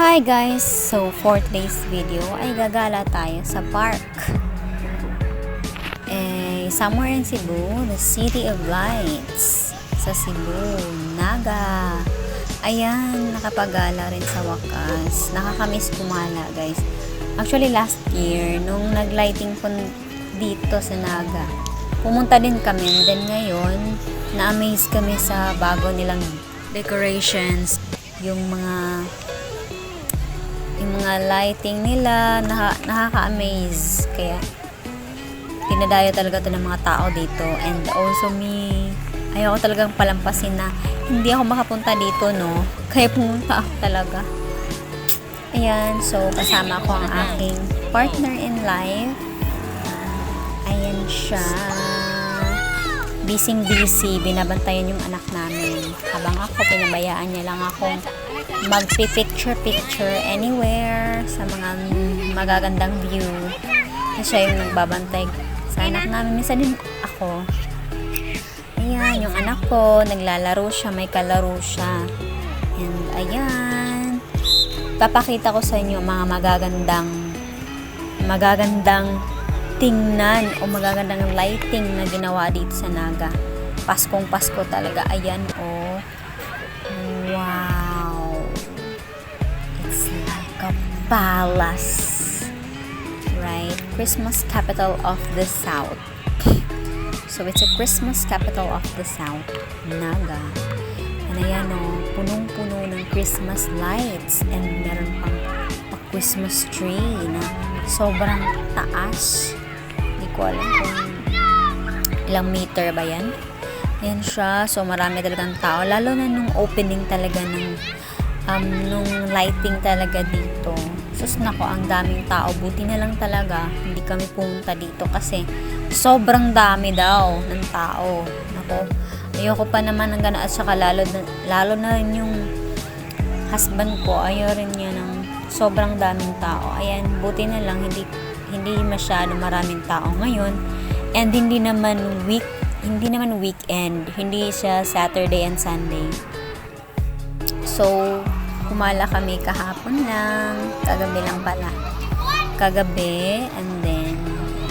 Hi guys! So for today's video ay gagala tayo sa park. Somewhere in Cebu, the City of Lights. Sa Cebu, Naga. Ayan, nakapagala rin sa wakas. Nakakamiss kumala guys. Actually last year, nung naglighting po dito sa Naga, pumunta din kami. Then ngayon, na-amaze kami sa bago nilang decorations. Yung mga lighting nila, nakaka-amaze. Kaya dinadayo talaga to ng mga tao dito. And also me, ayoko talagang palampasin na hindi ako makapunta dito, no? Kaya pumunta ako talaga. Ayan, so kasama ko ang aking partner in life. Ayan siya. Busy, binabantayan yung anak namin. Habang ako, pinabayaan niya lang akong magpi-picture anywhere sa mga magagandang view. Siya yung nagbabantay sa anak namin. Minsan din ako. Ayan, yung anak ko, naglalaro siya, may kalaro siya. And ayan, papakita ko sa inyo mga magagandang tingnan o magagandang lighting na ginawa dito sa Naga. Paskong Pasko talaga. Ayan, oh. Wow. It's like a palace. Right? Christmas capital of the South. So, it's a Christmas capital of the South. Naga. And ayan, oh. Punong-puno ng Christmas lights. And meron pang Christmas tree na sobrang taas. Ko alam kung ilang meter ba yan. Ayan siya. So, marami talagang tao. Lalo na nung opening talaga ng nung lighting talaga dito. Sus, nako, ang daming tao. Buti na lang talaga hindi kami pumunta dito kasi sobrang dami daw ng tao. Nako, ayoko pa naman ng gana at saka lalo na rin yung husband ko. Ayaw rin niya ng sobrang daming tao. Ayan, buti na lang hindi masyado maraming tao ngayon, and hindi naman weekend, hindi siya Saturday and Sunday. So kumala kami kahapon lang, kagabi lang pala, and then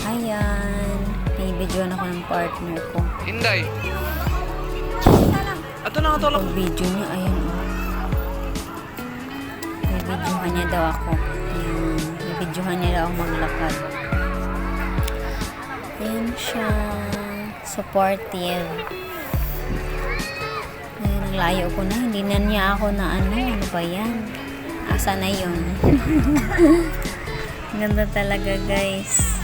ayan, binibidyoan ako ng partner ko. Hinday ato na ato lang video niya, ayan, binibidyohan niya daw ako. Videohan niya daw maglakad. Ayan siya. Supportive. Ayan, ang layo ko na. Hindi na niya ako na ano ba yan? Asa na yun? Ganda talaga guys.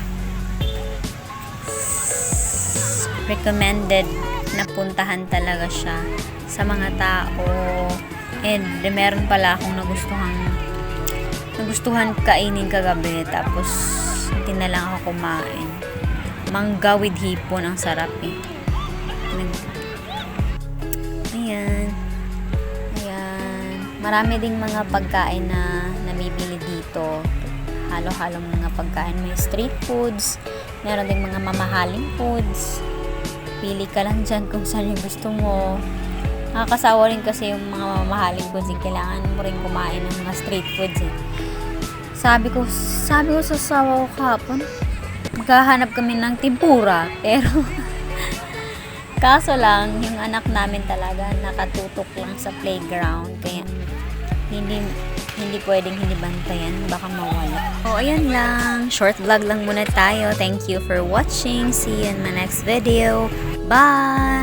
Recommended na puntahan talaga siya sa mga tao. And meron pala akong nagustuhan kainin kagabi, tapos hindi na lang ako kumain. Mangga with hipon, ang sarap eh. Ayan, marami ding mga pagkain na nabibili dito, halo-halong mga pagkain. May street foods, meron ding mga mamahaling foods. Pili ka lang dyan kung saan yung gusto mo. Nakakasawa rin kasi yung mga mamahaling foods, kailangan mo rin kumain ng mga street foods eh. Sabi ko sa sawa ko kahapon, maghahanap kami ng tempura. Pero, kaso lang, yung anak namin talaga nakatutok lang sa playground. Kaya, hindi pwedeng hindi bantayan. Baka mawala. O, ayan lang. Short vlog lang muna tayo. Thank you for watching. See you in my next video. Bye!